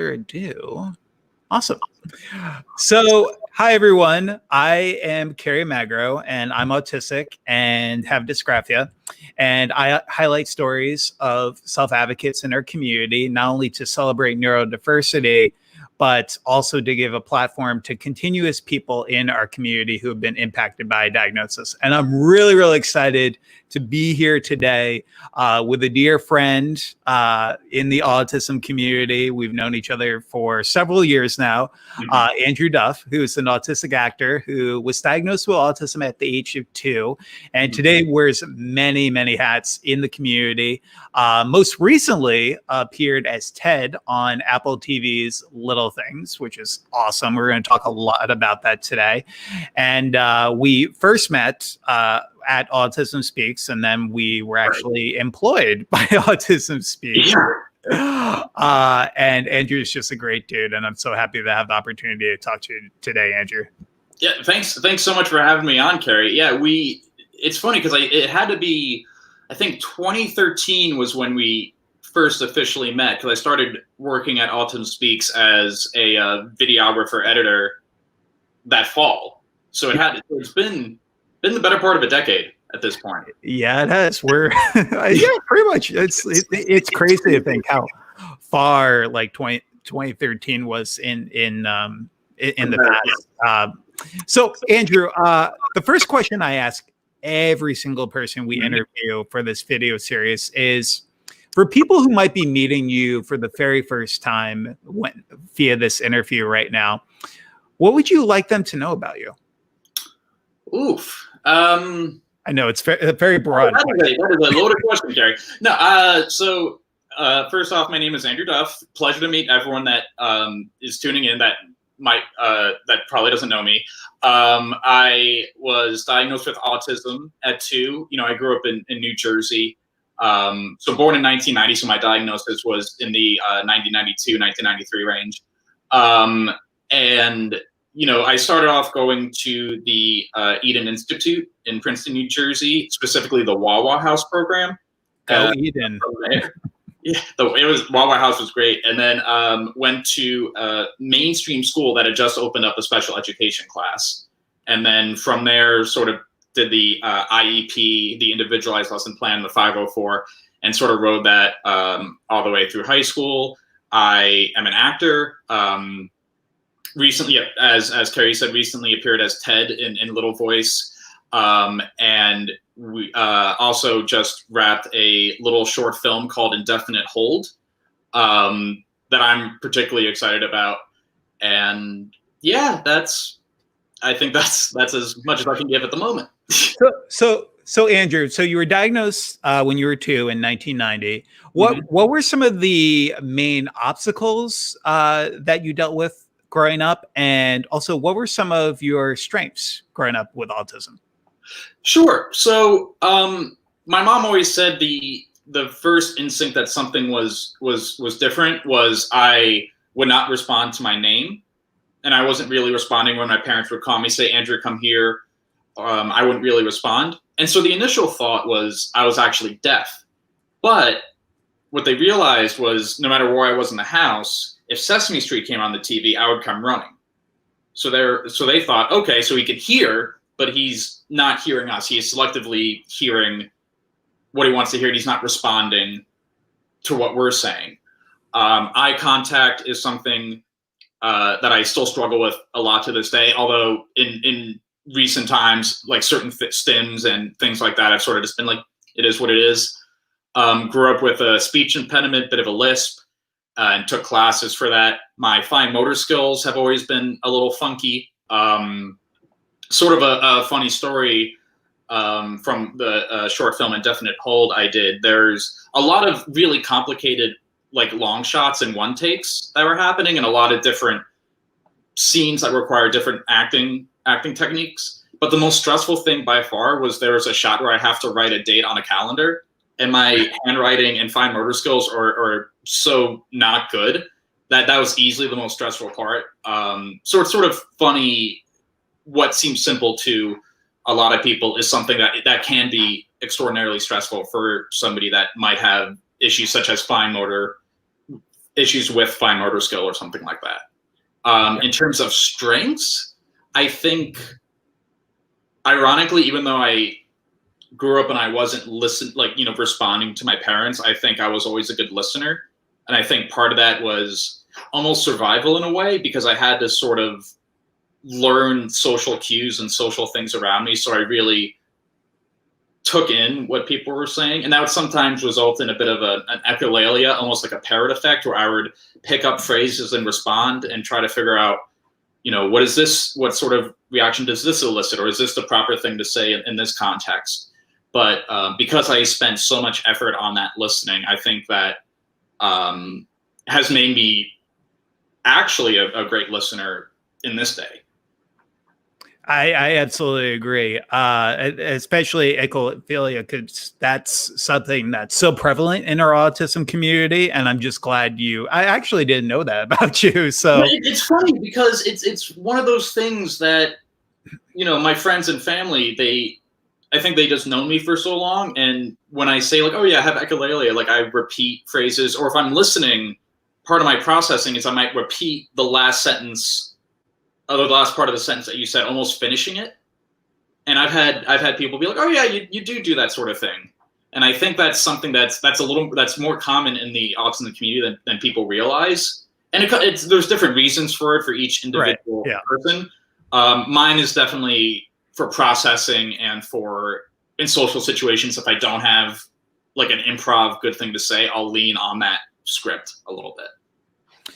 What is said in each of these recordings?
ado, awesome. So, hi everyone. I am Carrie Magro, and I'm autistic and have dysgraphia. And I highlight stories of self-advocates in our community, not only to celebrate neurodiversity, but also to give a platform to continuous people in our community who have been impacted by a diagnosis. And I'm really, really excited to be here today with a dear friend in the autism community. We've known each other for several years now. Andrew Duff, who is an autistic actor who was diagnosed with autism at the age of 2, and today wears many, many hats in the community. Most recently appeared as Ted on Apple TV's Little Things, which is awesome. We're going to talk a lot about that today. And we first met at Autism Speaks, and then we were actually employed by Autism Speaks. And Andrew is just a great dude, and I'm so happy to have the opportunity to talk to you today, Andrew. Yeah, thanks so much for having me on, Carrie. Yeah, it's funny because it had to be, I think 2013 was when we first officially met, because I started working at Autism Speaks as a videographer editor that fall. So it's been the better part of a decade at this point. Yeah, it has. We're yeah, pretty much. It's crazy to think how far like 2013 was in the past. So Andrew, the first question I ask every single person we interview for this video series is, for people who might be meeting you for the very first time via this interview right now, what would you like them to know about you? Oof. I know it's very broad. That is a loaded question, Gary. No, so first off, my name is Andrew Duff. Pleasure to meet everyone that is tuning in that probably doesn't know me. I was diagnosed with autism at 2. You know, I grew up in New Jersey. So born in 1990, so my diagnosis was in the 1992, 1993 range. And you know, I started off going to the Eden Institute in Princeton, New Jersey, specifically the Wawa House program. Eden. Yeah, Wawa House was great. And then went to a mainstream school that had just opened up a special education class. And then from there, sort of did the IEP, the individualized lesson plan, the 504, and sort of rode that all the way through high school. I am an actor. Recently, as Carrie said, recently appeared as Ted in Little Voice. And we also just wrapped a little short film called Indefinite Hold that I'm particularly excited about. And yeah, I think that's as much as I can give at the moment. So Andrew, so you were diagnosed when you were 2 in 1990. What were some of the main obstacles that you dealt with growing up, and also what were some of your strengths growing up with autism? Sure. So my mom always said the first instinct that something was different was I would not respond to my name, and I wasn't really responding when my parents would call me, say, Andrew, come here. I wouldn't really respond. And so the initial thought was I was actually deaf. But what they realized was no matter where I was in the house, if Sesame Street came on the TV, I would come running. So they thought, okay, so he can hear, but he's not hearing us. He is selectively hearing what he wants to hear, and he's not responding to what we're saying. Eye contact is something that I still struggle with a lot to this day, although in recent times, like certain stims and things like that, I've sort of just been like, it is what it is. Grew up with a speech impediment, bit of a lisp, and took classes for that. My fine motor skills have always been a little funky. Sort of a funny story from the short film Indefinite Hold I did. There's a lot of really complicated, like long shots and one takes that were happening, and a lot of different scenes that require different acting techniques. But the most stressful thing by far was there was a shot where I have to write a date on a calendar, and my handwriting and fine motor skills are so not good that was easily the most stressful part. So it's sort of funny. What seems simple to a lot of people is something that can be extraordinarily stressful for somebody that might have issues such as fine motor issues with fine motor skill or something like that. In terms of strengths, I think, ironically, even though I grew up and I wasn't responding to my parents, I think I was always a good listener. And I think part of that was almost survival in a way, because I had to sort of learn social cues and social things around me. So I really took in what people were saying. And that would sometimes result in a bit of an echolalia, almost like a parrot effect, where I would pick up phrases and respond and try to figure out, what is this? What sort of reaction does this elicit? Or is this the proper thing to say in this context? But because I spent so much effort on that listening, I think that has made me actually a great listener in this day. I absolutely agree, especially echolalia, because that's something that's so prevalent in our autism community, and I'm just glad I actually didn't know that about you. So it's funny because it's one of those things that, my friends and family, I think they just known me for so long, and when I say like, oh yeah, I have echolalia, like I repeat phrases, or if I'm listening, part of my processing is I might repeat the last sentence, the last part of the sentence that you said, almost finishing it. And I've had people be like, oh yeah, you do that sort of thing. And I think that's something that's more common in the autism community than people realize. And there's different reasons for it for each individual person. Mine is definitely for processing and in social situations, if I don't have like an improv good thing to say, I'll lean on that script a little bit.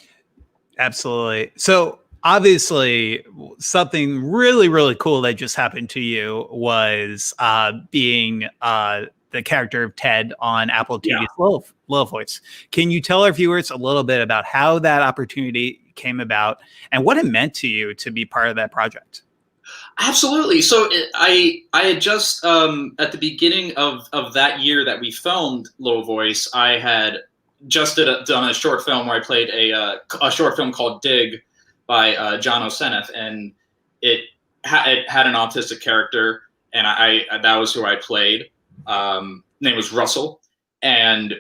Absolutely. So obviously, something really, really cool that just happened to you was being the character of Ted on Apple TV's Little Voice. Can you tell our viewers a little bit about how that opportunity came about and what it meant to you to be part of that project? Absolutely. So I had just at the beginning of that year that we filmed Little Voice, I had just done a short film where I played a short film called Dig by John O'Seneth, and it had an autistic character, and that was who I played. Name was Russell, and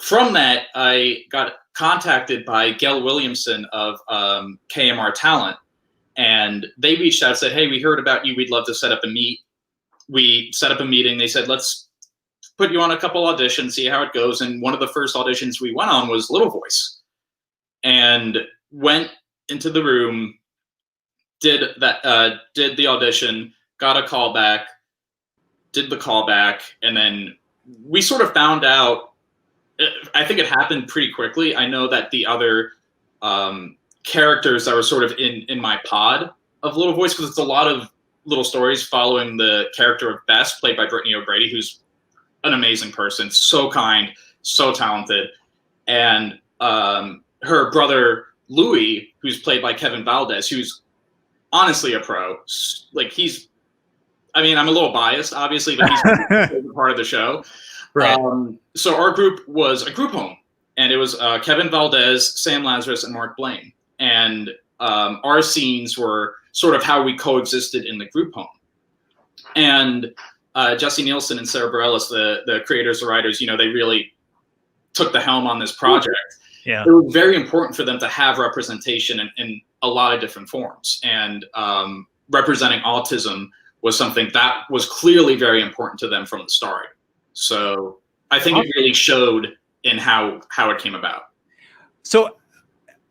from that I got contacted by Gail Williamson of KMR Talent, and they reached out and said, hey, we heard about you, we'd love to set up a meet. We set up a meeting. They said, let's put you on a couple auditions, see how it goes. And one of the first auditions we went on was Little Voice, and went into the room, did the audition, got a call back, did the callback, and then we sort of found out, I think it happened pretty quickly. I know that the other characters that were sort of in my pod of Little Voice, because it's a lot of little stories following the character of Bess, played by Brittany O'Grady, who's an amazing person, so kind, so talented. And her brother, Louis, who's played by Kevin Valdez, who's honestly a pro. Like I'm a little biased, obviously, but he's part of the show. Right. So our group was a group home, and it was Kevin Valdez, Sam Lazarus, and Mark Blaine. And our scenes were sort of how we coexisted in the group home. And Jesse Nielsen and Sarah Bareilles, the creators and writers, they really took the helm on this project. Yeah. It was very important for them to have representation in a lot of different forms. And representing autism was something that was clearly very important to them from the start. So I think it really showed in how it came about. So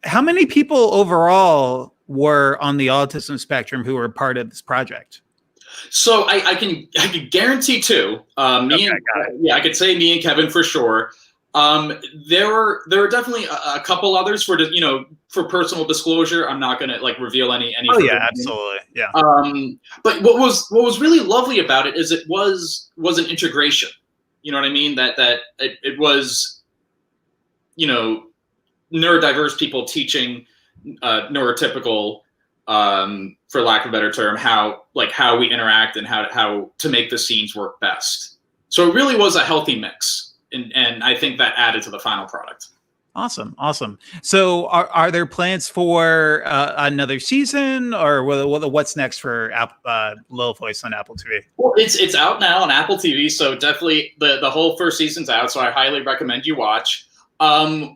how many people overall were on the autism spectrum who were part of this project? So I can guarantee two. I could say me and Kevin for sure. There were definitely a couple others for personal disclosure. I'm not gonna reveal any. Oh yeah, absolutely, yeah. But what was really lovely about it is it was an integration. You know what I mean? That it was, neurodiverse people teaching neurotypical, for lack of a better term, how we interact and how to make the scenes work best. So it really was a healthy mix. And I think that added to the final product. Awesome. So are there plans for another season, or what's next for Little Voice on Apple TV? Well, it's out now on Apple TV, so definitely the whole first season's out, so I highly recommend you watch.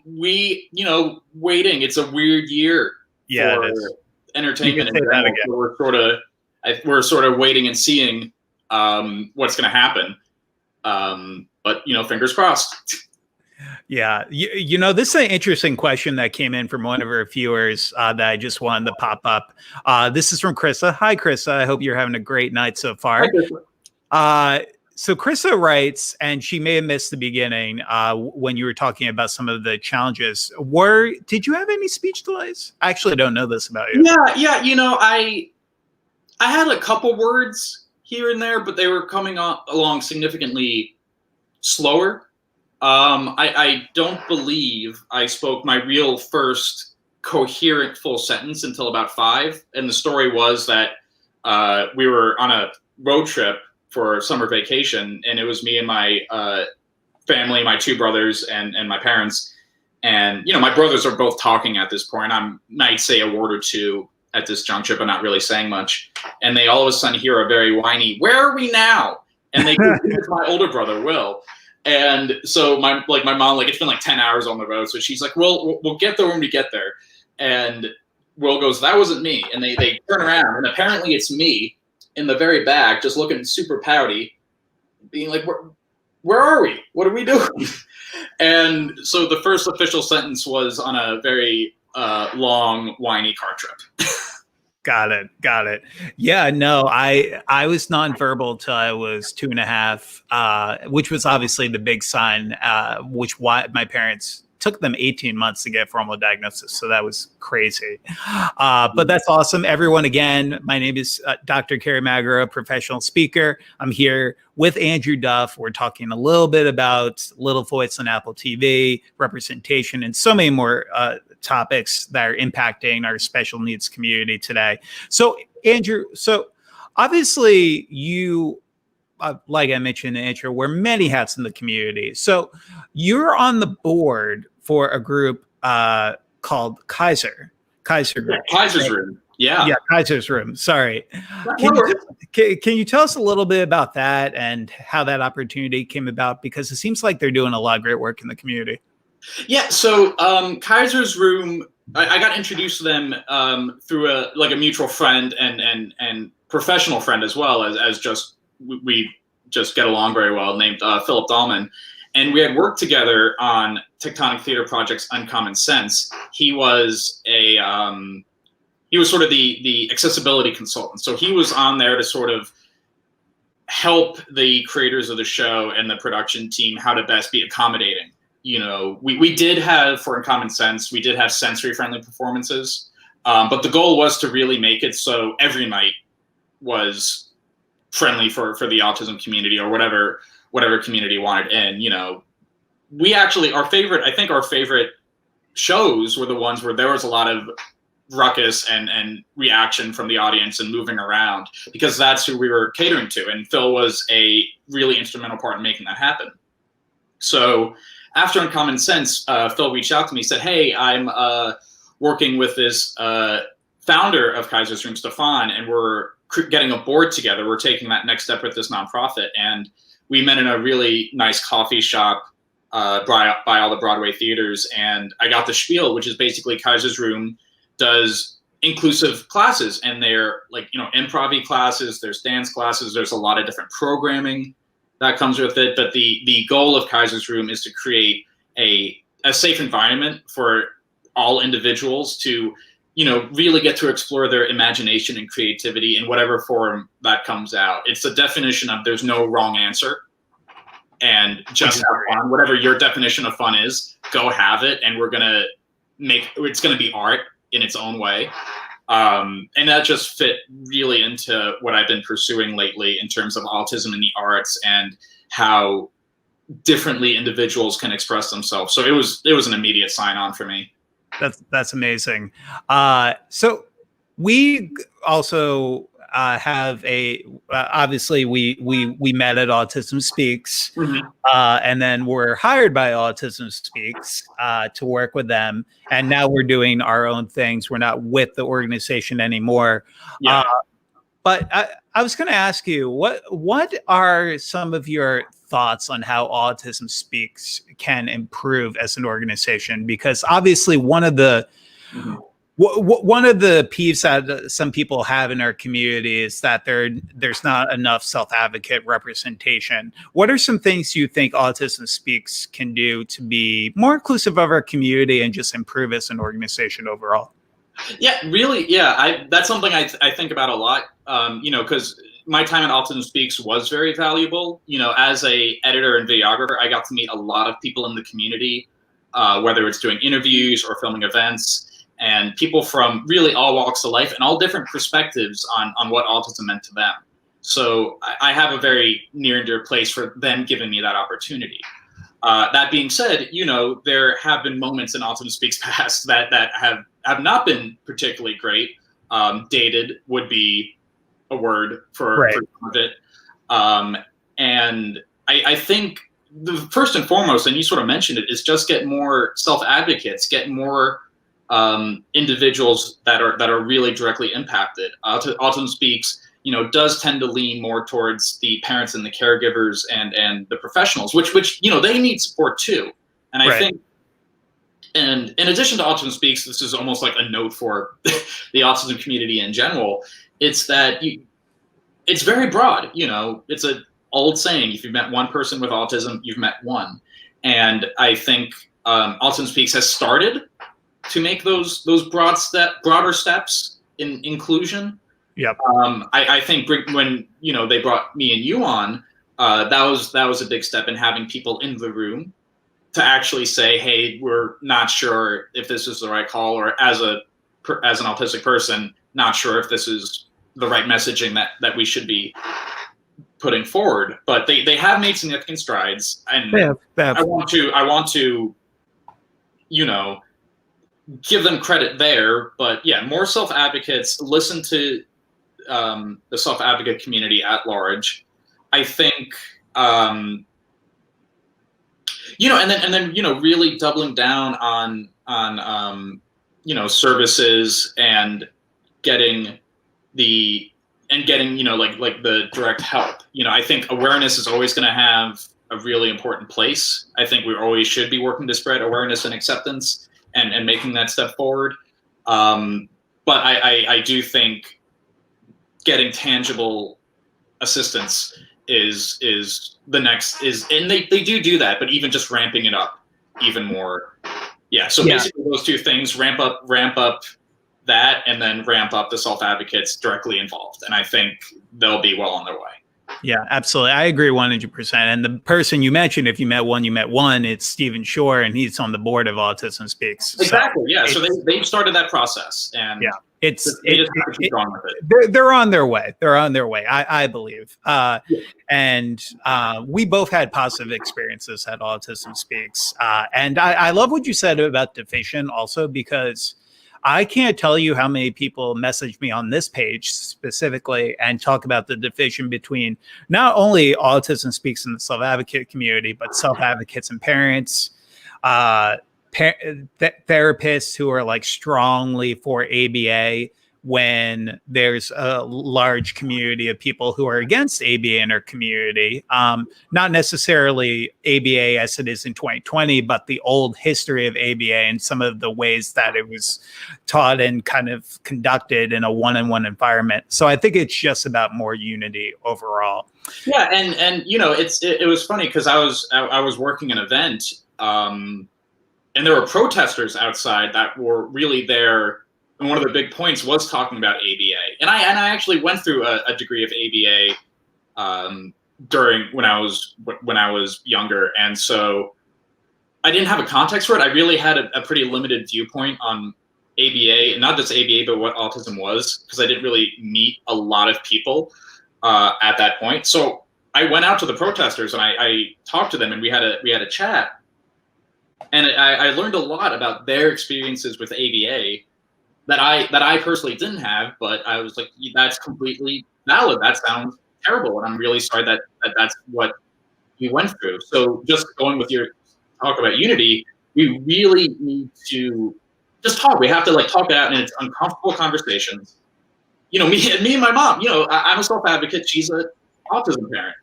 We, waiting. It's a weird year Yeah, for it is. entertainment You in can say that general. again. So we're sort of waiting and seeing what's going to happen. But fingers crossed. Yeah, this is an interesting question that came in from one of our viewers that I just wanted to pop up. This is from Krista. Hi, Krista. I hope you're having a great night so far. So Krista writes, and she may have missed the beginning when you were talking about some of the challenges. Did you have any speech delays? I actually don't know this about you. Yeah. I had a couple words here and there, but they were coming along significantly slower. I don't believe I spoke my real first coherent full sentence until about 5. And the story was that we were on a road trip for summer vacation, and it was me and my family, my 2 brothers and my parents. And, my brothers are both talking at this point. I might say a word or two at this juncture, but not really saying much. And they all of a sudden hear a very whiny, "Where are we now?" And they confuse my older brother, Will. And so my mom, it's been 10 hours on the road. So she's like, "Well, we'll get there when we get there." And Will goes, "That wasn't me." And they turn around, and apparently it's me in the very back, just looking super pouty, being like, where are we? What are we doing? And so the first official sentence was on a very long, whiny car trip. Got it. Yeah, no, I was nonverbal till I was 2.5, which was obviously the big sign, why my parents took them 18 months to get formal diagnosis. So that was crazy. But that's awesome. Everyone, again, my name is Dr. Carrie Magro, professional speaker. I'm here with Andrew Duff. We're talking a little bit about Little Voice on Apple TV, representation, and so many more topics that are impacting our special needs community today. So, Andrew, obviously you, like I mentioned in the intro, wear many hats in the community. So you're on the board for a group called Kaiser Group. Kassis Room. Yeah, Kassis Room. Sorry. Can you tell us a little bit about that and how that opportunity came about? Because it seems like they're doing a lot of great work in the community. Yeah, so Kassis Room, I got introduced to them through a mutual friend and professional friend as well, as just we just get along very well, named Philip Dahlman. And we had worked together on Tectonic Theater Project's Uncommon Sense. He was sort of the accessibility consultant. So he was on there to sort of help the creators of the show and the production team how to best be accommodating. We did have, for Uncommon Sense, we did have sensory-friendly performances, but the goal was to really make it so every night was friendly for the autism community or whatever community wanted in. We actually, our favorite shows were the ones where there was a lot of ruckus and reaction from the audience and moving around, because that's who we were catering to. And Phil was a really instrumental part in making that happen. So after Uncommon Sense, Phil reached out to me, said, "Hey, I'm working with this founder of Kassis Room, Stefan, and we're getting a board together. We're taking that next step with this nonprofit." And we met in a really nice coffee shop by all the Broadway theaters. And I got the spiel, which is basically Kassis Room does inclusive classes, and they're improv classes, there's dance classes, there's a lot of different programming that comes with it. But the goal of Kassis Room is to create a safe environment for all individuals to, really get to explore their imagination and creativity in whatever form that comes out. It's the definition of there's no wrong answer, and just have fun. Whatever your definition of fun is, go have it. And it's going to be art in its own way. And that just fit really into what I've been pursuing lately in terms of autism in the arts and how differently individuals can express themselves. So it was an immediate sign on for me. That's amazing. So we also have obviously we met at Autism Speaks, and then we're hired by Autism Speaks to work with them, and now we're doing our own things. We're not with the organization anymore. Yeah. But I was going to ask you, what are some of your thoughts on how Autism Speaks can improve as an organization, because obviously one of the peeves that some people have in our community is that there's not enough self-advocate representation. What are some things you think Autism Speaks can do to be more inclusive of our community and just improve as an organization overall? Yeah, really. Yeah, that's something I think about a lot. Because my time at Autism Speaks was very valuable. As a editor and videographer, I got to meet a lot of people in the community, whether it's doing interviews or filming events, and people from really all walks of life and all different perspectives on what autism meant to them. So I have a very near and dear place for them giving me that opportunity. That being said, there have been moments in Autism Speaks past that have not been particularly great. Dated would be a word for some of it. And I think the first and foremost, and you sort of mentioned it, is just get more self-advocates, get more individuals that are really directly impacted. Autism Speaks, does tend to lean more towards the parents and the caregivers and the professionals, which they need support too. And I think, and in addition to Autism Speaks, this is almost like a note for the autism community in general. It's that it's very broad. It's an old saying: if you've met one person with autism, you've met one. And I think Autism Speaks has started to make those broader steps in inclusion. Yep. I think when they brought me and you on, that was a big step in having people in the room to actually say, hey, we're not sure if this is the right call, or as an autistic person, not sure if this is the right messaging that we should be putting forward. But they have made significant strides, and I want to give them credit there. But yeah, more self-advocates, listen to the self-advocate community at large. I think and then really doubling down on services and getting the direct help. I think awareness is always going to have a really important place. I think we always should be working to spread awareness and acceptance and making that step forward. But I do think getting tangible assistance is the next, and they do that, but even just ramping it up even more. Yeah. So basically those two things: ramp up that, and then ramp up the self-advocates directly involved. And I think they'll be well on their way. Yeah, absolutely. I agree 100%. And the person you mentioned, if you met one, you met one, it's Stephen Shore, and he's on the board of Autism Speaks. Exactly. So yeah. So they've started that process, and they just have to keep going with it. They're on their way. They're on their way, I believe. And we both had positive experiences at Autism Speaks. And I love what you said about division also, because I can't tell you how many people message me on this page specifically and talk about the division between not only Autism Speaks in the self-advocate community, but self-advocates and parents, therapists who are like strongly for ABA, when there's a large community of people who are against ABA in our community. Not necessarily ABA as it is in 2020, but the old history of ABA and some of the ways that it was taught and kind of conducted in a one-on-one environment. So I think it's just about more unity overall. Yeah, and it was funny because I was working an event, and there were protesters outside that were really there. And one of the big points was talking about ABA. And I actually went through a degree of ABA during when I was younger. And so I didn't have a context for it. I really had a pretty limited viewpoint on ABA, and not just ABA, but what autism was, because I didn't really meet a lot of people at that point. So I went out to the protesters and I talked to them, and we had a chat. And I learned a lot about their experiences with ABA that I personally didn't have, but I was like, that's completely valid. That sounds terrible, and I'm really sorry that that's what you went through. So just going with your talk about unity, we really need to just talk. We have to talk it out, and it's uncomfortable conversations. Me and my mom. I'm a self-advocate. She's an autism parent.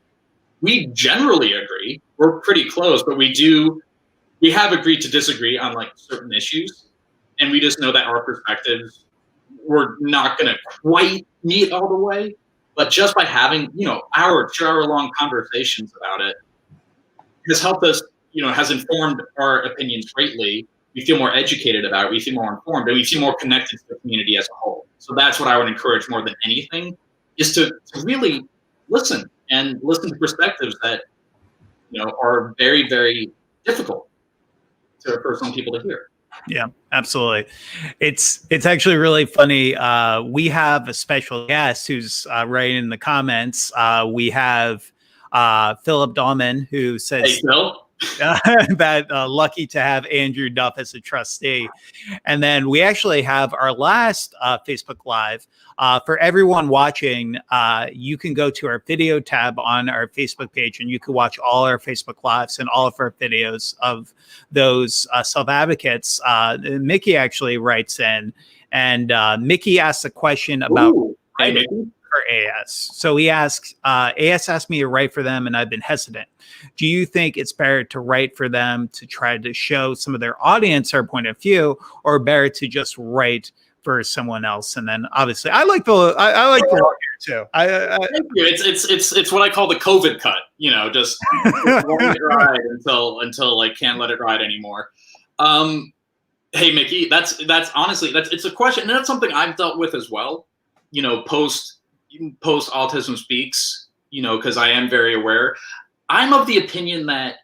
we generally agree. We're pretty close, but we have agreed to disagree on like certain issues, and we just know that our perspectives, we're not going to quite meet all the way. But just by having, hour-long conversations about it has helped us, has informed our opinions greatly. We feel more educated about it. We feel more informed, and we feel more connected to the community as a whole. So that's what I would encourage more than anything, is to really listen to perspectives that, are very, very difficult for some people to hear. Yeah, absolutely. It's actually really funny. We have a special guest who's writing in the comments. We have Philip Dahlman, who says, hey, Phil. that lucky to have Andrew Duff as a trustee. And then we actually have our last Facebook Live. For everyone watching, you can go to our video tab on our Facebook page, and you can watch all our Facebook Lives and all of our videos of those self-advocates. Mickey actually writes in, and Mickey asked a question about writing for AS. So he asks, AS asked me to write for them, and I've been hesitant. Do you think it's better to write for them to try to show some of their audience our point of view, or better to just write for someone else? And then obviously I like the here too. Thank you. It's what I call the COVID cut, just letting it ride until like can't let it ride anymore. Hey Mickey, that's honestly, it's a question, and that's something I've dealt with as well, post Autism Speaks, because I am very aware. I'm of the opinion that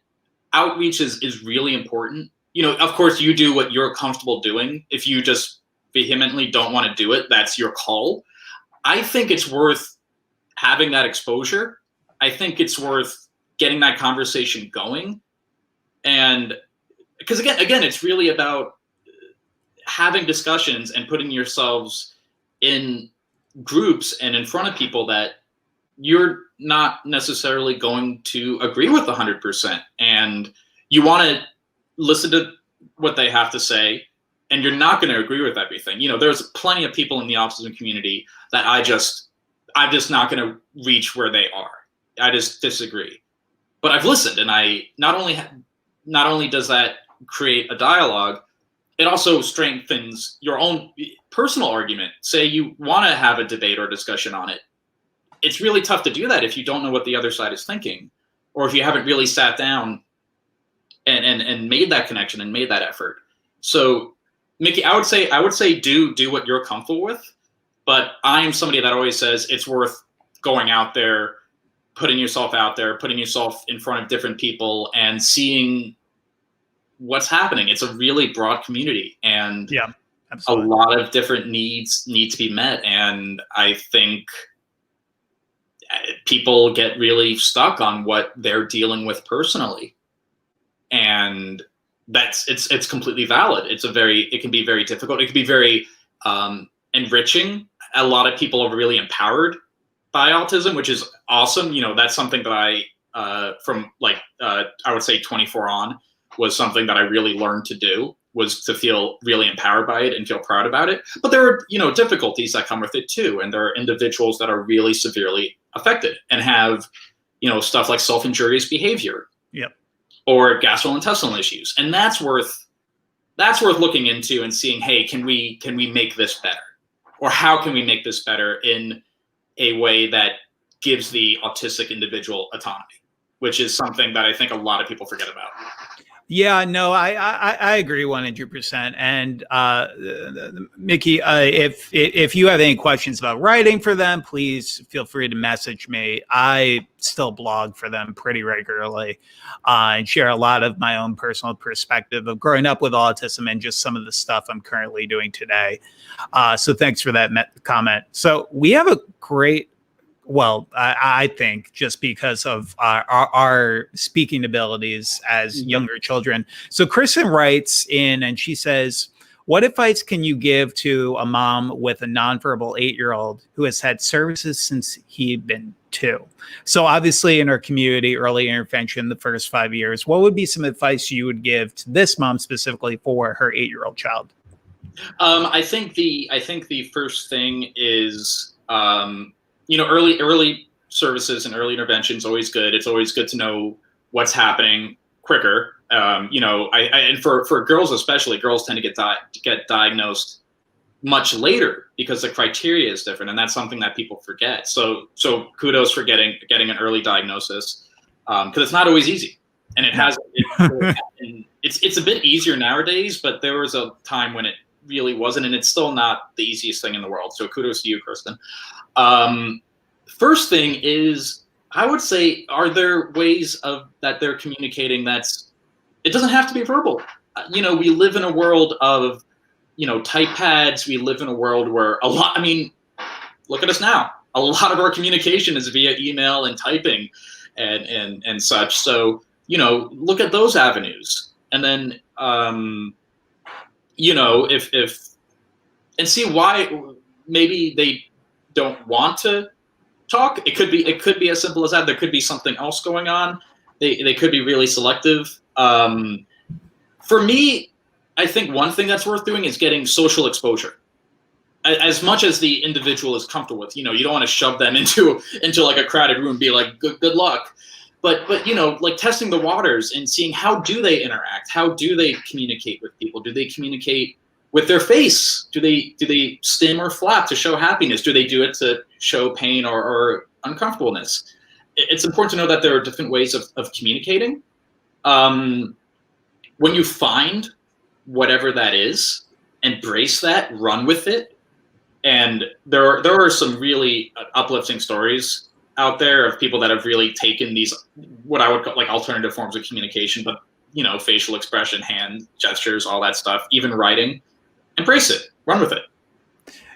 outreach is really important. Of course, you do what you're comfortable doing. If you just vehemently don't want to do it, that's your call. I think it's worth having that exposure. I think it's worth getting that conversation going. And because again, it's really about having discussions and putting yourselves in groups and in front of people that you're not necessarily going to agree with 100%. And you want to listen to what they have to say, and you're not going to agree with everything. There's plenty of people in the autism community that I'm just not going to reach where they are. I just disagree. But I've listened, and I not only does that create a dialogue, it also strengthens your own personal argument. Say you want to have a debate or discussion on it. It's really tough to do that if you don't know what the other side is thinking, or if you haven't really sat down and made that connection and made that effort. So, Mickey, I would say do what you're comfortable with, but I am somebody that always says it's worth going out there, putting yourself out there, putting yourself in front of different people, and seeing what's happening. It's a really broad community, and yeah, absolutely. A lot of different needs need to be met, and I think people get really stuck on what they're dealing with personally, and it's completely valid. It can be very difficult. It can be very enriching. A lot of people are really empowered by autism, which is awesome. That's something that I would say 24 on was something that I really learned to do, was to feel really empowered by it and feel proud about it. But there are, difficulties that come with it too. And there are individuals that are really severely affected and have, stuff like self-injurious behavior. Yep. Or gastrointestinal issues. And that's worth looking into and seeing, hey, can we make this better? Or how can we make this better in a way that gives the autistic individual autonomy, which is something that I think a lot of people forget about. Yeah, no, I agree 100%. And Mickey, if you have any questions about writing for them, please feel free to message me. I still blog for them pretty regularly and share a lot of my own personal perspective of growing up with autism and just some of the stuff I'm currently doing today. So thanks for that comment. So we have a great, well, I think just because of our speaking abilities as younger children. So Kristen writes in and she says, what advice can you give to a mom with a nonverbal 8-year-old who has had services since he'd been 2? So obviously in our community, early intervention, the first 5 years, what would be some advice you would give to this mom specifically for her 8-year-old child? I think the first thing is, early services and early intervention is always good. It's always good to know what's happening quicker. And for girls especially, girls tend to get diagnosed much later because the criteria is different, and that's something that people forget. So kudos for getting an early diagnosis, because it's not always easy, and it's a bit easier nowadays, but there was a time when it really wasn't, and it's still not the easiest thing in the world. So kudos to you, Kristen. First thing is, I would say, are there ways that they're communicating it doesn't have to be verbal. We live in a world of type pads. We live in a world where look at us now. A lot of our communication is via email and typing and such. So, look at those avenues. And then, if and see why maybe they don't want to talk. It could be as simple as that. There could be something else going on. They could be really selective. For me, I think one thing that's worth doing is getting social exposure. As much as the individual is comfortable with, you don't want to shove them into like a crowded room and be like, good luck. But like testing the waters and seeing how do they interact? How do they communicate with people? Do they communicate with their face? Do they stim or flap to show happiness? Do they do it to show pain or uncomfortableness? It's important to know that there are different ways of communicating. When you find whatever that is, embrace that, run with it. And there are some really uplifting stories out there of people that have really taken these, what I would call like alternative forms of communication, but facial expression, hand gestures, all that stuff, even writing. Embrace it, run with it.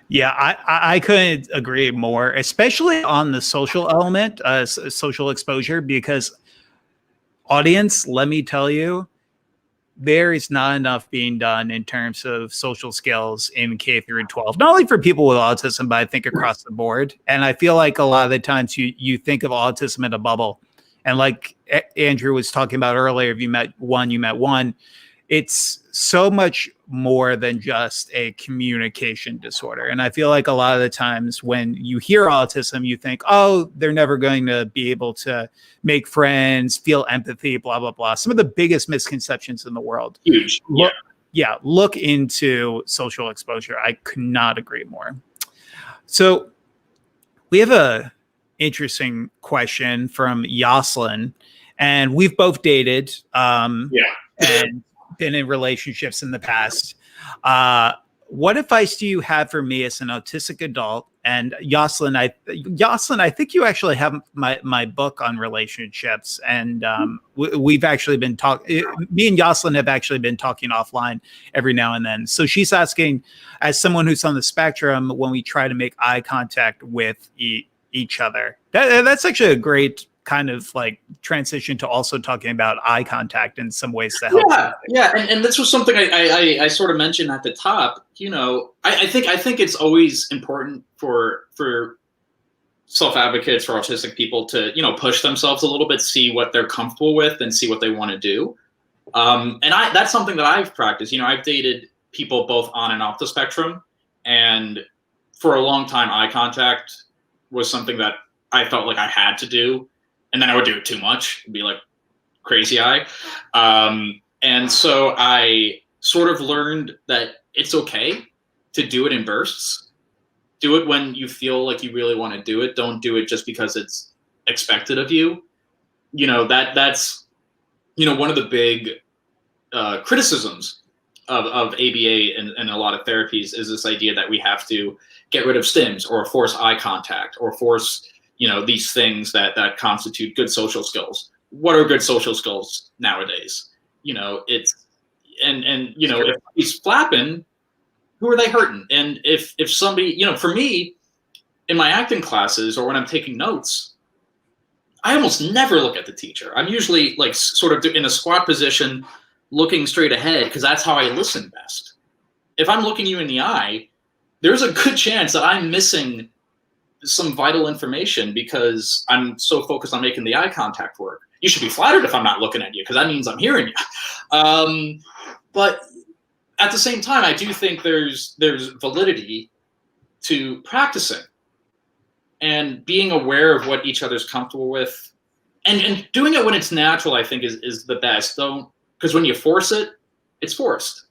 Yeah, I couldn't agree more, especially on the social element, social exposure, because audience, let me tell you, there is not enough being done in terms of social skills in K through 12, not only for people with autism, but I think across the board. And I feel like a lot of the times you think of autism in a bubble. And like Andrew was talking about earlier, if you met one, you met one. It's so much more than just a communication disorder. And I feel like a lot of the times when you hear autism, you think, oh, they're never going to be able to make friends, feel empathy, blah, blah, blah. Some of the biggest misconceptions in the world. Huge. Look into social exposure. I could not agree more. So we have a interesting question from Yoslin, and we've both dated. And been in relationships in the past. What advice do you have for me as an autistic adult? And Yoslin, I think you actually have my book on relationships, and we've actually been talking. Me and Yoslin have actually been talking offline every now and then. So she's asking, as someone who's on the spectrum, when we try to make eye contact with each other, that's actually a great kind of like transition to also talking about eye contact in some ways to help. Yeah. And this was something I sort of mentioned at the top. I think it's always important for self-advocates, for autistic people to, push themselves a little bit, see what they're comfortable with and see what they want to do. And that's something that I've practiced. I've dated people both on and off the spectrum, and for a long time, eye contact was something that I felt like I had to do. And then I would do it too much, it'd be like crazy eye. And so I sort of learned that it's okay to do it in bursts. Do it when you feel like you really want to do it. Don't do it just because it's expected of you. That's one of the big criticisms of ABA and a lot of therapies is this idea that we have to get rid of stims or force eye contact or force these things that constitute good social skills. What are good social skills nowadays? It's if he's flapping, who are they hurting? And if somebody, for me, in my acting classes or when I'm taking notes, I almost never look at the teacher. I'm usually like sort of in a squat position, looking straight ahead, because that's how I listen best. If I'm looking you in the eye, there's a good chance that I'm missing some vital information because I'm so focused on making the eye contact work. You should be flattered if I'm not looking at you, because that means I'm hearing you. But at the same time, I do think there's validity to practicing. and being aware of what each other's comfortable with, and doing it when it's natural, I think is the best. Don't, because when you force it, it's forced.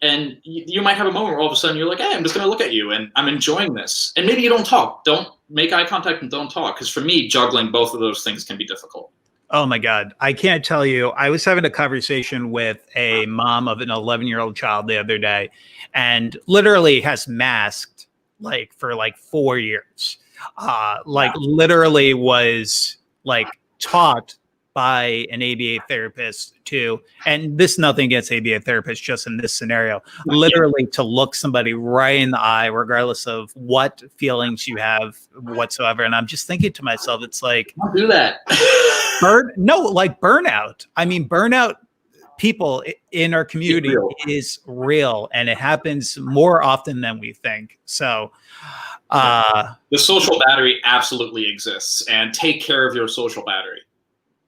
And you might have a moment where all of a sudden you're like, hey, I'm just going to look at you and I'm enjoying this. And maybe you don't talk. Don't make eye contact and don't talk. Because for me, juggling both of those things can be difficult. Oh my God. I can't tell you. I was having a conversation with a mom of an 11-year-old child the other day, and literally has masked like for like 4 years. Like literally was like taught by an ABA therapist to, and this nothing against ABA therapists, just in this scenario, literally to look somebody right in the eye, regardless of what feelings you have whatsoever. And I'm just thinking to myself, it's like, Don't do that. like burnout. I mean, burnout people in our community is real, and it happens more often than we think. So the social battery absolutely exists, and take care of your social battery.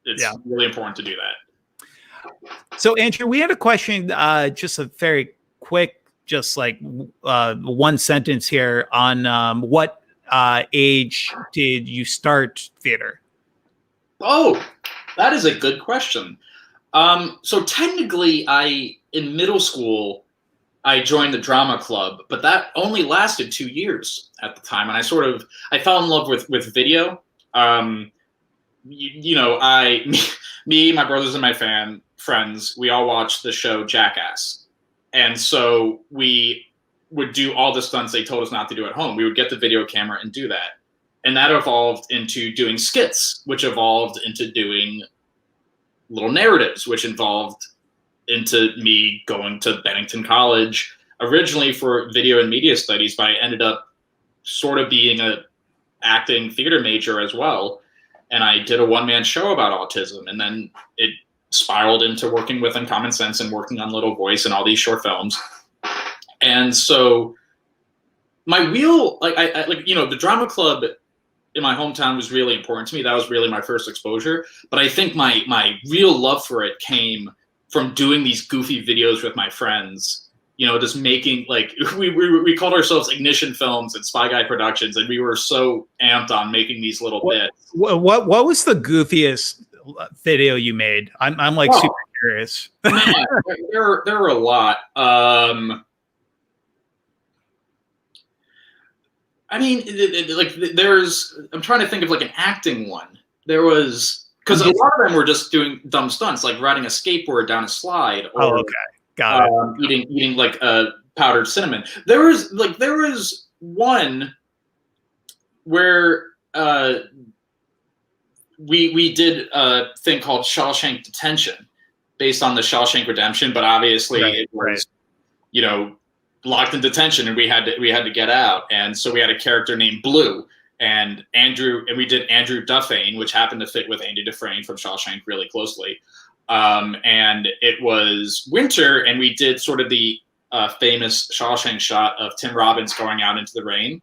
It's really important to do that. So Andrew, we had a question, just a very quick, just like one sentence here on what age did you start theater? Oh, that is a good question. So technically in middle school, I joined the drama club, but that only lasted 2 years at the time. And I fell in love with video. Me, my brothers, and my friends, we all watched the show Jackass. And so we would do all the stunts they told us not to do at home. We would get the video camera and do that. And that evolved into doing skits, which evolved into doing little narratives, which evolved into me going to Bennington College, originally for video and media studies, but I ended up sort of being a acting theater major as well. And I did a one-man show about autism, and then it spiraled into working with Uncommon Sense and working on Little Voice and all these short films. And so my real, the drama club in my hometown was really important to me. That was really my first exposure. But I think my real love for it came from doing these goofy videos with my friends. Just making, like, we called ourselves Ignition Films and Spy Guy Productions, and we were so amped on making these little bits. What was the goofiest video you made? I'm like super curious. Man, there were a lot. I mean, I'm trying to think of like an acting one. There was, because a lot of them were just doing dumb stunts, like riding a skateboard down a slide, or got it. eating like powdered cinnamon. There was one where we did a thing called Shawshank Detention, based on the Shawshank Redemption, but obviously it was locked in detention, and we had to get out. And so we had a character named Blue, and we did Andrew Duff, which happened to fit with Andy Dufresne from Shawshank really closely. And it was winter, and we did sort of the famous Shawshank shot of Tim Robbins going out into the rain,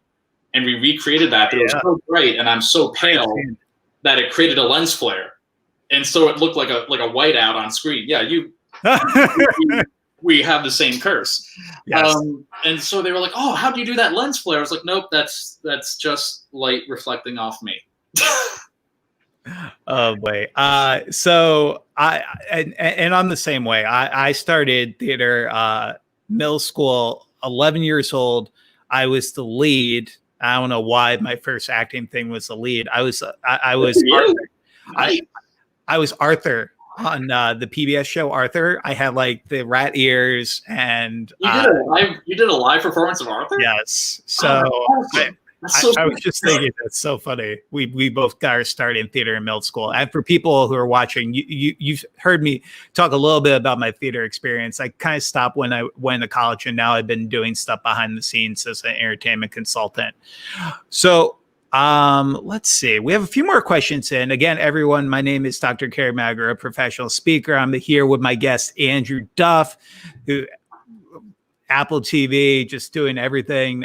and we recreated that. But it was so bright, and I'm so pale that it created a lens flare, and so it looked like a whiteout on screen. Yeah, we have the same curse. Yes. And so they were like, "Oh, how do you do that lens flare?" I was like, "Nope, that's just light reflecting off me." Oh boy. So I'm the same way. I started theater middle school, 11 years old. I was the lead. I don't know why my first acting thing was the lead. I was Arthur. I was Arthur on the PBS show Arthur. I had like the rat ears, and you did a live performance of Arthur? Yes. So I was just thinking, that's so funny. We both got our start in theater in middle school. And for people who are watching, you've heard me talk a little bit about my theater experience. I kind of stopped when I went to college, and now I've been doing stuff behind the scenes as an entertainment consultant. So let's see. We have a few more questions in. Again, everyone, my name is Dr. Kerry Magro, a professional speaker. I'm here with my guest, Andrew Duff, who Apple TV, just doing everything.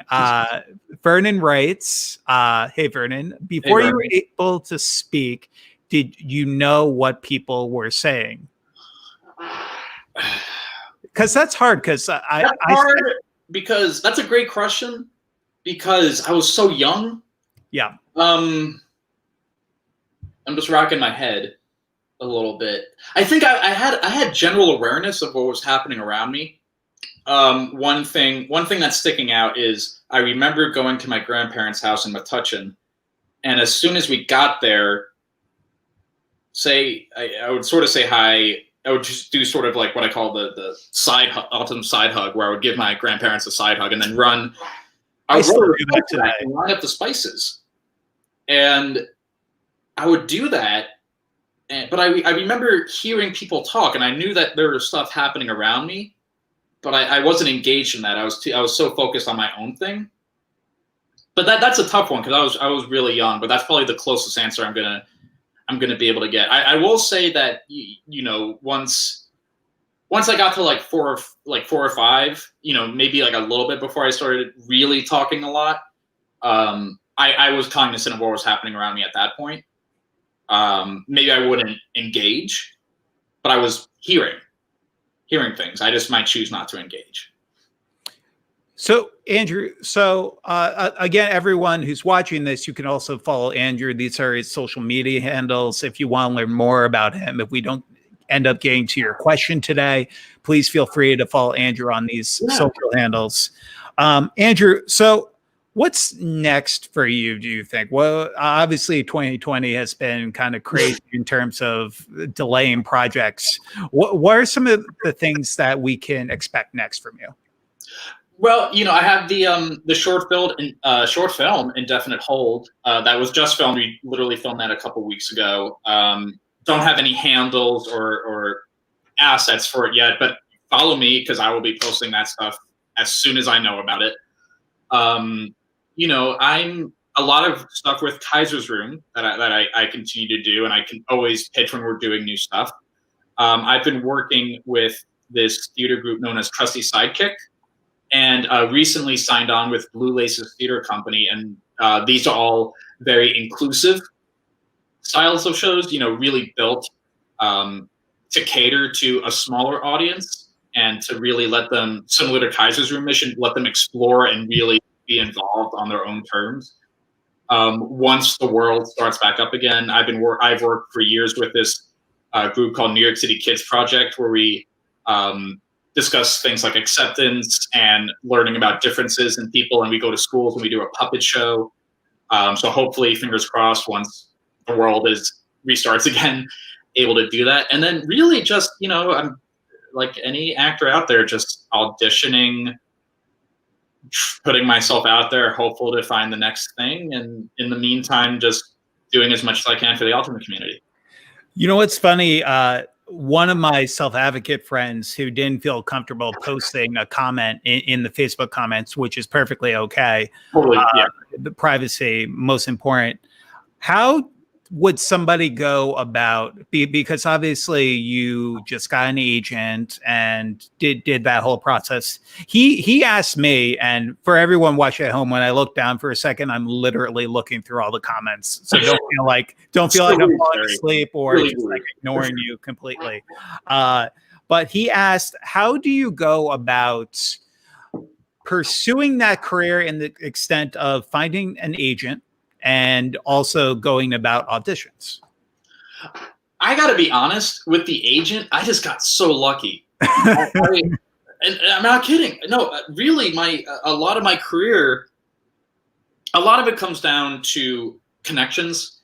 Vernon writes, hey, Vernon, before you were able to speak, did you know what people were saying? Because that's hard. Because because that's a great question, because I was so young. Yeah. I'm just rocking my head a little bit. I think I had general awareness of what was happening around me. One thing that's sticking out is I remember going to my grandparents' house in Metuchen, and as soon as we got there, I would sort of say hi. I would just do sort of like what I call the autism side hug, where I would give my grandparents a side hug and then run. I would line up the spices, and I would do that. But I remember hearing people talk, and I knew that there was stuff happening around me, but I wasn't engaged in that. I was so focused on my own thing. But that's a tough one because I was really young. But that's probably the closest answer I'm gonna be able to get. I will say that once I got to like four or five, maybe like a little bit before I started really talking a lot, I was cognizant of what was happening around me at that point. Maybe I wouldn't engage, but I was hearing things. I just might choose not to engage. So Andrew, again, everyone who's watching this, you can also follow Andrew. These are his social media handles. If you want to learn more about him, if we don't end up getting to your question today, please feel free to follow Andrew on these social handles. Andrew, so what's next for you, do you think? Well, obviously 2020 has been kind of crazy in terms of delaying projects. What are some of the things that we can expect next from you? Well, I have the short film Indefinite Hold that was just filmed. We literally filmed that a couple weeks ago. Don't have any handles or assets for it yet, but follow me because I will be posting that stuff as soon as I know about it. I'm a lot of stuff with Kassis Room that I continue to do, and I can always pitch when we're doing new stuff. I've been working with this theater group known as Trusty Sidekick, and recently signed on with Blue Laces Theater Company, and these are all very inclusive styles of shows, really built to cater to a smaller audience and to really let them, similar to Kassis Room mission, let them explore and really be involved on their own terms. Once the world starts back up again, I've worked for years with this group called New York City Kids Project, where we discuss things like acceptance and learning about differences in people, and we go to schools and we do a puppet show. So hopefully, fingers crossed, once the world restarts again, able to do that. And then really just, I'm like any actor out there, just auditioning, putting myself out there, hopeful to find the next thing. And in the meantime, just doing as much as I can for the autism community. You know what's funny? One of my self-advocate friends who didn't feel comfortable posting a comment in the Facebook comments, which is perfectly okay. Totally, the privacy, most important. How would somebody go about, because obviously you just got an agent and did that whole process. He asked me, and for everyone watching at home, when I look down for a second, I'm literally looking through all the comments. So don't feel like I'm falling asleep or just like ignoring you completely. But he asked, how do you go about pursuing that career in the extent of finding an agent and also going about auditions? I got to be honest with the agent. I just got so lucky. And I'm not kidding. No, really, a lot of my career, a lot of it comes down to connections.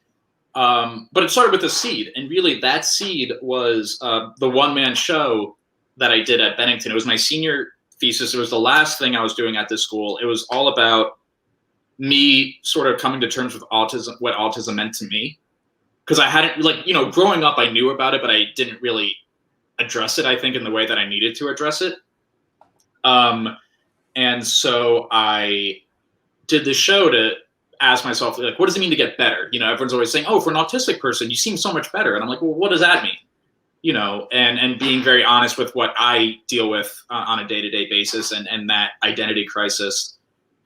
But it started with a seed, and really that seed was the one-man show that I did at Bennington. It was my senior thesis. It was the last thing I was doing at this school. It was all about me sort of coming to terms with autism, what autism meant to me. Because I hadn't, growing up, I knew about it, but I didn't really address it, I think, in the way that I needed to address it. And so I did this show to ask myself, like, what does it mean to get better? Everyone's always saying, oh, for an autistic person, you seem so much better. And I'm like, well, what does that mean? And being very honest with what I deal with on a day-to-day basis and that identity crisis.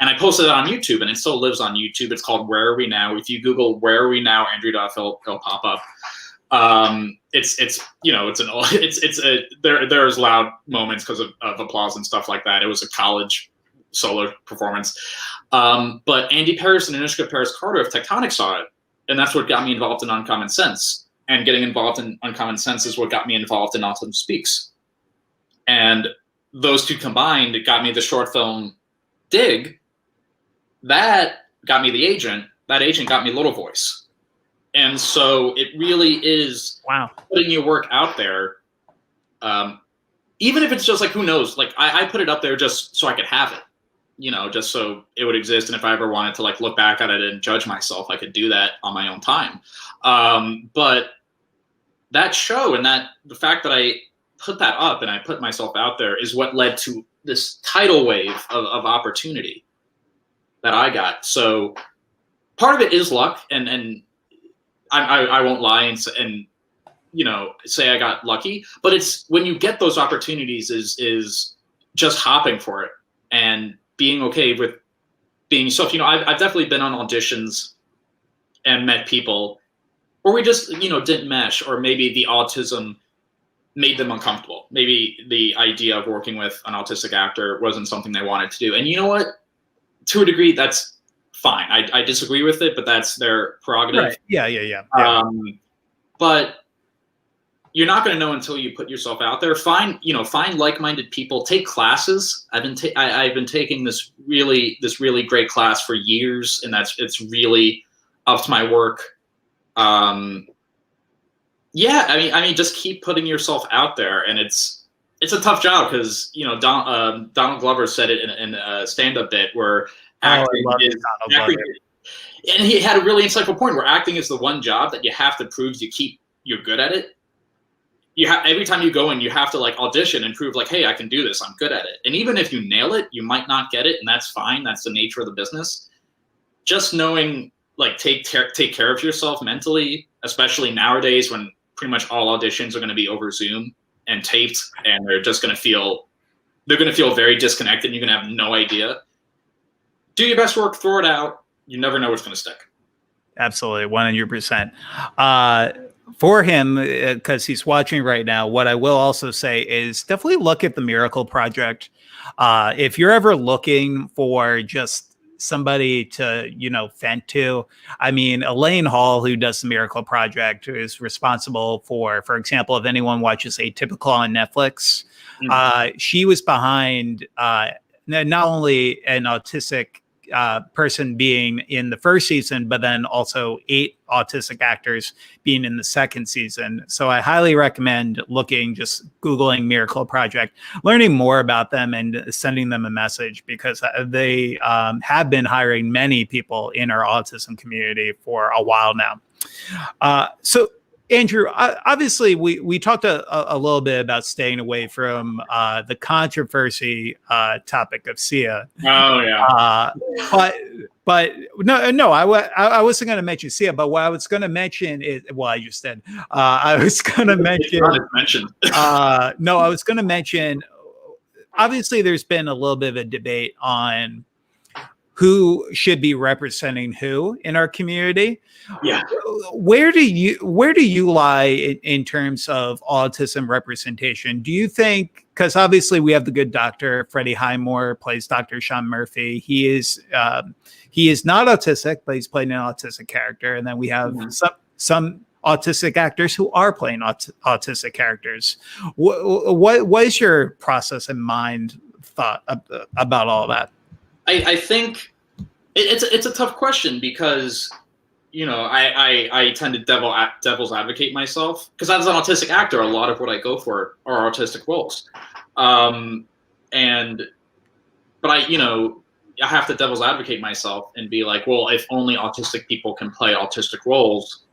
And I posted it on YouTube, and it still lives on YouTube. It's called Where Are We Now? If you Google Where Are We Now, Andrewduff, it'll pop up. There's loud moments because of applause and stuff like that. It was a college solo performance. But Andy Paris and Anushka Paris-Carter of Tectonic saw it, and that's what got me involved in Uncommon Sense. And getting involved in Uncommon Sense is what got me involved in Autism Speaks. And those two combined got me the short film Dig. That got me the agent. That agent got me Little Voice. And so it really is putting your work out there. Even if it's just like, who knows, like I put it up there just so I could have it, you know, just so it would exist. And if I ever wanted to like look back at it and judge myself, I could do that on my own time. But that show and the fact that I put that up and I put myself out there is what led to this tidal wave of opportunity that I got. So part of it is luck, and I won't lie and you know, say I got lucky, but it's when you get those opportunities is just hopping for it and being okay with being yourself. You know, I've definitely been on auditions and met people where we just, you know, didn't mesh, or maybe the autism made them uncomfortable. Maybe the idea of working with an autistic actor wasn't something they wanted to do. And you know what? To a degree, that's fine. I disagree with it, but that's their prerogative. Right. Yeah. But you're not going to know until you put yourself out there. Find like-minded people. Take classes. I've been taking this really great class for years, and it's really upped my work. Yeah, I mean, just keep putting yourself out there, and it's a tough job because, you know, Donald Glover said it in a stand-up bit where acting is, and he had a really insightful point where acting is the one job that you have to prove you're good at it. Every time you go in, you have to like audition and prove like, hey, I can do this. I'm good at it. And even if you nail it, you might not get it, and that's fine. That's the nature of the business. Just knowing, like, take care of yourself mentally, especially nowadays when pretty much all auditions are going to be over Zoom and taped, and they're going to feel very disconnected. And you're going to have no idea. Do your best work. Throw it out. You never know what's going to stick. Absolutely, 100%. For him, because he's watching right now, what I will also say is definitely look at the Miracle Project. If you're ever looking for just somebody to, you know, vent to, I mean, Elaine Hall, who does the Miracle Project, who is responsible for example, if anyone watches Atypical on Netflix, she was behind not only an autistic person being in the first season, but then also 8 autistic actors being in the second season. So I highly recommend just Googling Miracle Project, learning more about them and sending them a message, because they have been hiring many people in our autism community for a while now. So Andrew, obviously we talked a little bit about staying away from the controversy topic of Sia. Oh yeah. But no, I wasn't going to mention Sia, but what I was going to mention is, well, I just did. I was going to mention. No, I was going to mention. Obviously, there's been a little bit of a debate on who should be representing who in our community. Yeah. Where do you lie in terms of autism representation? Do you think, because obviously we have the good doctor, Freddie Highmore plays Dr. Sean Murphy. He is not autistic, but he's playing an autistic character. And then we have some autistic actors who are playing autistic characters. What is your process and thought about all that? I think it's a tough question because, you know, I tend to devil's advocate myself, because as an autistic actor, a lot of what I go for are autistic roles. But I have to devil's advocate myself and be like, well, if only autistic people can play autistic roles,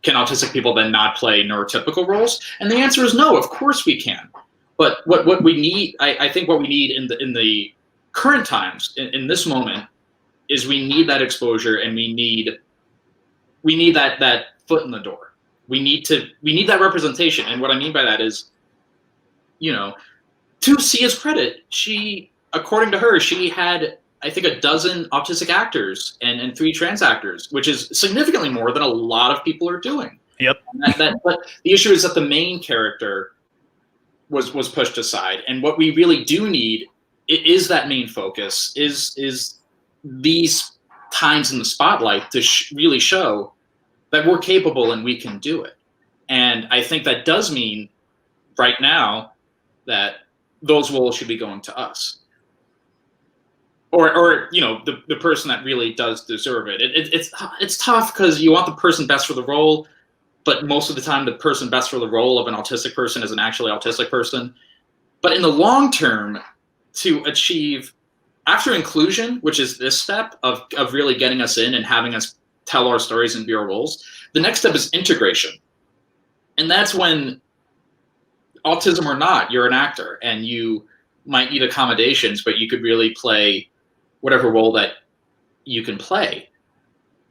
can autistic people then not play neurotypical roles? And the answer is no, of course we can. But what we need, I think what we need in the current times, in this moment, is we need that exposure, and we need that foot in the door. We need that representation. And what I mean by that is, you know, to Sia's credit, according to her, she had, I think, 12 autistic actors and 3 trans actors, which is significantly more than a lot of people are doing. Yep. But the issue is that the main character was pushed aside. And what we really do need it is that main focus, is these times in the spotlight to really show that we're capable and we can do it. And I think that does mean right now that those roles should be going to us. Or you know, the person that really does deserve it. It's tough because you want the person best for the role, but most of the time the person best for the role of an autistic person is an actually autistic person. But in the long term, to achieve, after inclusion, which is this step of really getting us in and having us tell our stories and be our roles, the next step is integration. And that's when, autism or not, you're an actor and you might need accommodations, but you could really play whatever role that you can play.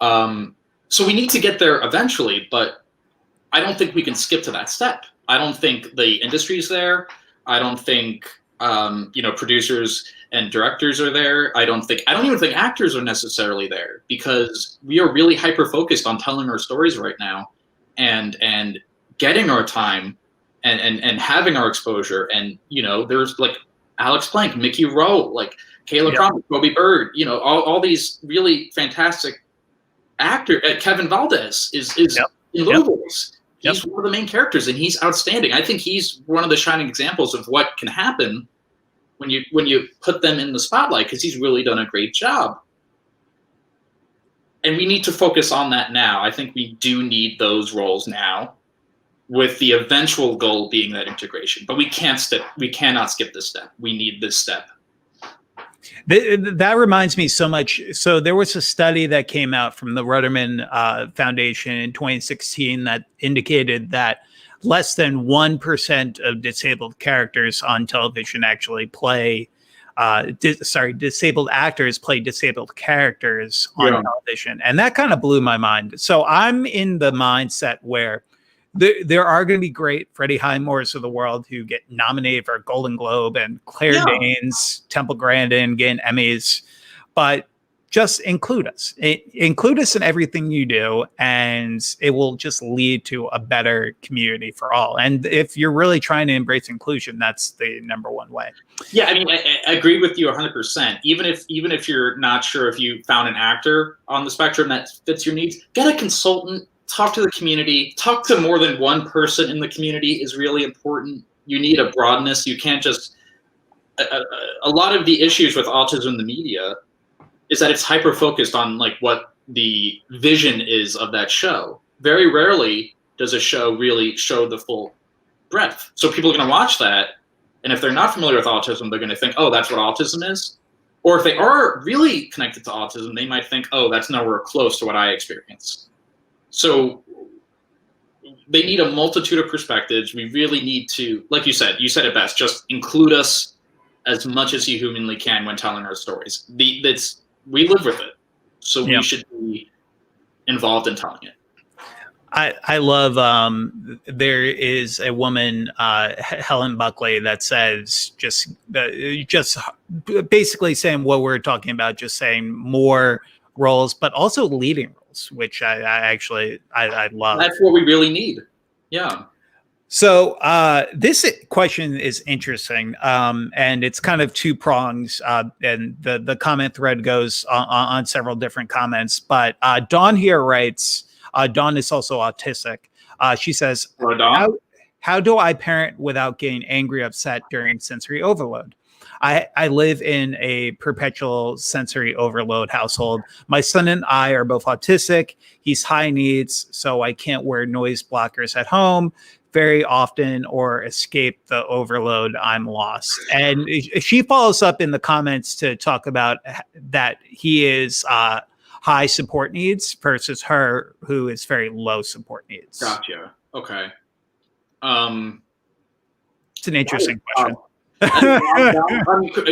So we need to get there eventually, but I don't think we can skip to that step. I don't think the industry's there. I don't think you know, producers and directors are there. I don't even think actors are necessarily there, because we are really hyper focused on telling our stories right now and getting our time and having our exposure. And you know, there's like Alex Plank, Mickey Rowe, like Kayla Cromwell, Kobe Bird, you know, all these really fantastic actors. Kevin Valdez is in Little Boys. He's one of the main characters, and he's outstanding. I think he's one of the shining examples of what can happen when you put them in the spotlight, because he's really done a great job. And we need to focus on that now. I think we do need those roles now, with the eventual goal being that integration. But we cannot skip this step. We need this step. That reminds me so much. So there was a study that came out from the Rudderman Foundation in 2016 that indicated that less than 1% of disabled characters on television actually play, disabled actors play disabled characters on television. And that kind of blew my mind. So I'm in the mindset where there are going to be great Freddie Highmores of the world who get nominated for a Golden Globe, and Claire Danes, Temple Grandin getting Emmys, but just include us. Include us in everything you do, and it will just lead to a better community for all. And if you're really trying to embrace inclusion, that's the number one way. Yeah, I mean, I agree with you 100%. Even if you're not sure if you found an actor on the spectrum that fits your needs, get a consultant. Talk to the community. Talk to more than one person in the community is really important. You need a broadness. You can't just. A lot of the issues with autism in the media is that it's hyper focused on like what the vision is of that show. Very rarely does a show really show the full breadth. So people are going to watch that, and if they're not familiar with autism, they're going to think, "Oh, that's what autism is." Or if they are really connected to autism, they might think, "Oh, that's nowhere close to what I experience." So they need a multitude of perspectives. We really need to, like you said it best, just include us as much as you humanly can when telling our stories. We live with it, so we should be involved in telling it. I love, there is a woman, Helen Buckley, that says just basically saying what we're talking about, just saying more roles, but also leading roles, which I actually love. That's what we really need. Yeah. So this question is interesting, and it's kind of two prongs, and the comment thread goes on several different comments. But Dawn here writes, Dawn is also autistic. She says, how do I parent without getting angry, upset during sensory overload? I live in a perpetual sensory overload household. My son and I are both autistic. He's high needs, so I can't wear noise blockers at home very often or escape the overload. I'm lost. And she follows up in the comments to talk about that he is high support needs versus her, who is very low support needs. Gotcha. Okay. It's an interesting question.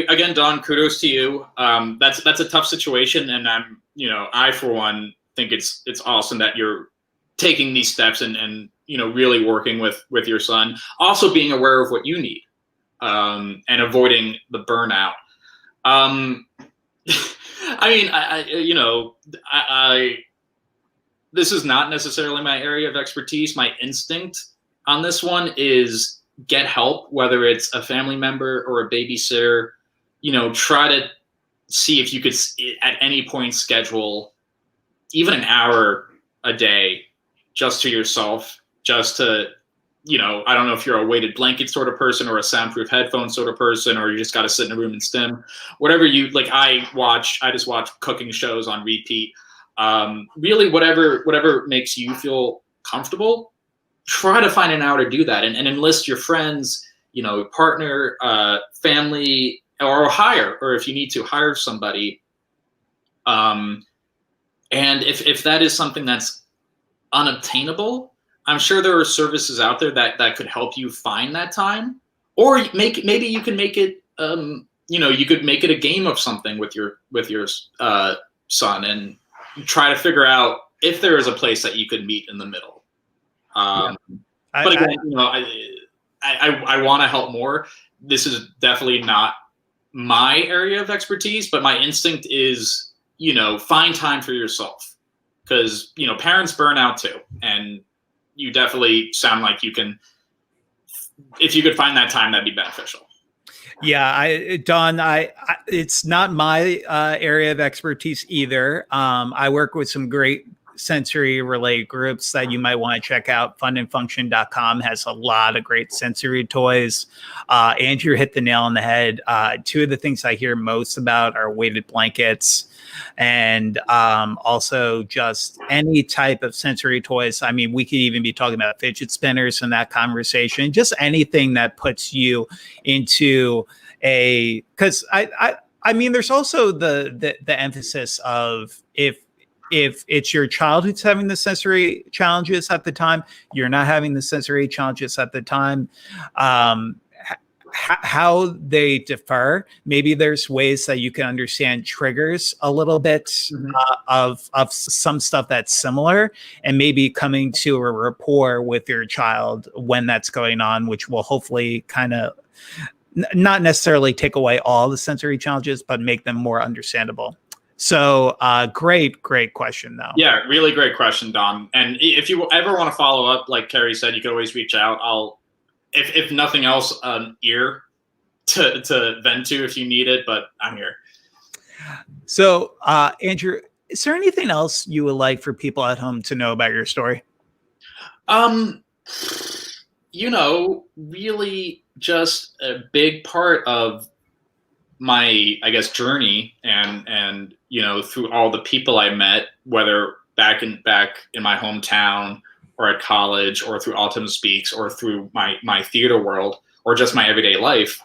Again, Don, kudos to you. That's a tough situation, and I for one think it's awesome that you're taking these steps and really working with your son. Also being aware of what you need, and avoiding the burnout. This is not necessarily my area of expertise. My instinct on this one is get help, whether it's a family member or a babysitter. try to see if you could at any point schedule even an hour a day just to yourself, just to, I don't know if you're a weighted blanket sort of person or a soundproof headphone sort of person, or you just got to sit in a room and stim, whatever you like. I just watch cooking shows on repeat. Really, whatever makes you feel comfortable, try to find an hour to do that, and enlist your friends, partner, family, or if you need to hire somebody. And if that is something that's unobtainable, I'm sure there are services out there that could help you find that time. Or maybe you can make it, you could make it a game of something with your son, and try to figure out if there is a place that you could meet in the middle. But again, I want to help more. This is definitely not my area of expertise, but my instinct is, find time for yourself, because, parents burn out too. And you definitely sound like you can, if you could find that time, that'd be beneficial. Yeah, Don, it's not my area of expertise either. I work with some great sensory related groups that you might want to check out. Fundandfunction.com has a lot of great sensory toys. Andrew hit the nail on the head. Two of the things I hear most about are weighted blankets, and also just any type of sensory toys. I mean, we could even be talking about fidget spinners in that conversation, just anything that puts you into because I mean, there's also the emphasis of if it's your child who's having the sensory challenges at the time, you're not having the sensory challenges at the time, how they differ. Maybe there's ways that you can understand triggers a little bit of some stuff that's similar, and maybe coming to a rapport with your child when that's going on, which will hopefully kind of not necessarily take away all the sensory challenges, but make them more understandable. So great question though. Yeah, really great question, Don. And if you ever want to follow up, like Carrie said, you can always reach out. I'll, if nothing else, an ear to vent to if you need it, but I'm here. So Andrew, is there anything else you would like for people at home to know about your story? Really just a big part of my, I guess, journey and through all the people I met, whether back in my hometown or at college or through Autism Speaks or through my theater world or just my everyday life,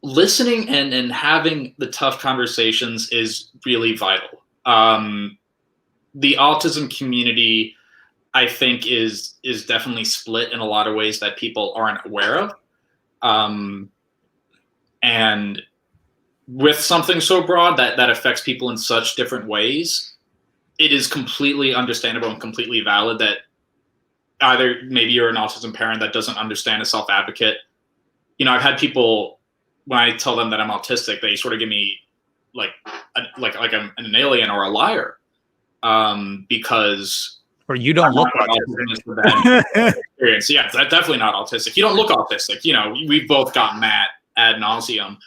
listening and having the tough conversations is really vital. The autism community, I think, is definitely split in a lot of ways that people aren't aware of. And with something so broad that affects people in such different ways, it is completely understandable and completely valid that either maybe you're an autism parent that doesn't understand a self-advocate. I've had people, when I tell them that I'm autistic, they sort of give me like I'm an alien or a liar, because or you don't look autistic. Experience. Yeah, definitely not autistic. You don't look autistic. We've both gotten that ad nauseum.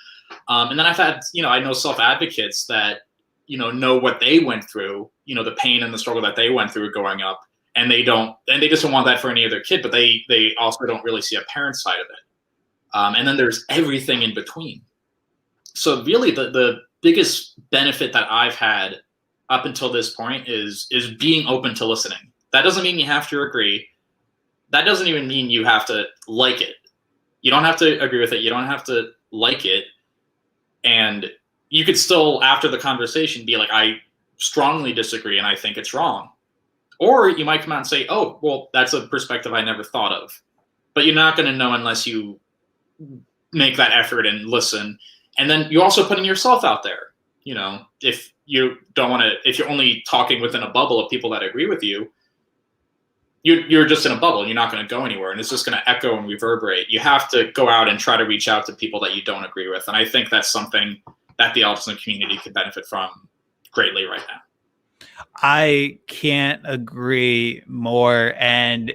And then I've had, I know self-advocates that, know what they went through, the pain and the struggle that they went through growing up, and they just don't want that for any other kid, but they also don't really see a parent side of it. And then there's everything in between. So really the biggest benefit that I've had up until this point is being open to listening. That doesn't mean you have to agree. That doesn't even mean you have to like it. You don't have to agree with it. You don't have to like it. And you could still, after the conversation, be like, I strongly disagree and I think it's wrong. Or you might come out and say, oh, well, that's a perspective I never thought of. But you're not going to know unless you make that effort and listen. And then you're also putting yourself out there. If you don't want to, if you're only talking within a bubble of people that agree with you, you're just in a bubble. You're not going to go anywhere, and it's just going to echo and reverberate. You have to go out and try to reach out to people that you don't agree with, and I think that's something that the autism community could benefit from greatly right now. I can't agree more, and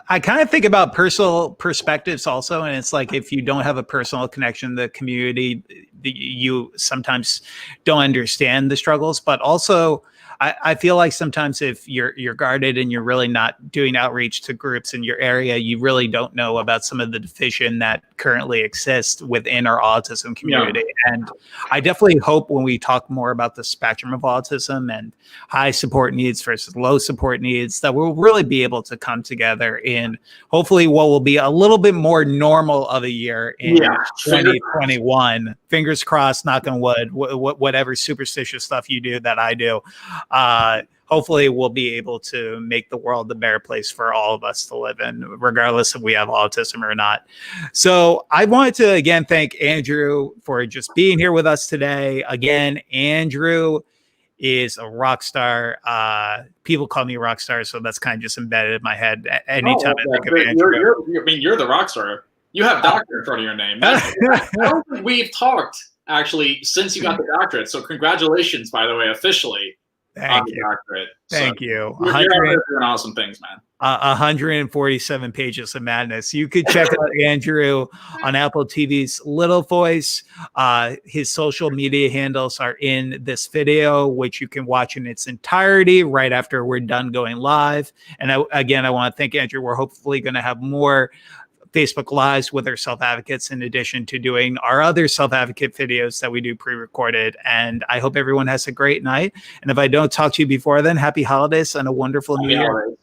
I kind of think about personal perspectives also, and it's like if you don't have a personal connection to the community, you sometimes don't understand the struggles. But also, I feel like sometimes if you're guarded and you're really not doing outreach to groups in your area, you really don't know about some of the division that currently exists within our autism community. Yeah. And I definitely hope when we talk more about the spectrum of autism and high support needs versus low support needs, that we'll really be able to come together in hopefully what will be a little bit more normal of a year in 2021. Fingers crossed, knock on wood, whatever superstitious stuff you do that I do. Hopefully we'll be able to make the world a better place for all of us to live in, regardless if we have autism or not. So I wanted to again thank Andrew for just being here with us today. Again, Andrew is a rock star. People call me rock star, so that's kind of just embedded in my head anytime I think of Andrew. You're the rock star. You have doctor in front of your name. I don't think we've talked actually since you got the doctorate. So congratulations, by the way, officially. Thank you. Thank you. You're doing awesome things, man. 147 pages of madness. You could check out Andrew on Apple TV's Little Voice. His social media handles are in this video, which you can watch in its entirety right after we're done going live. And I want to thank Andrew. We're hopefully going to have more Facebook Lives with our self-advocates in addition to doing our other self-advocate videos that we do pre-recorded. And I hope everyone has a great night. And if I don't talk to you before then, happy holidays and a wonderful new year.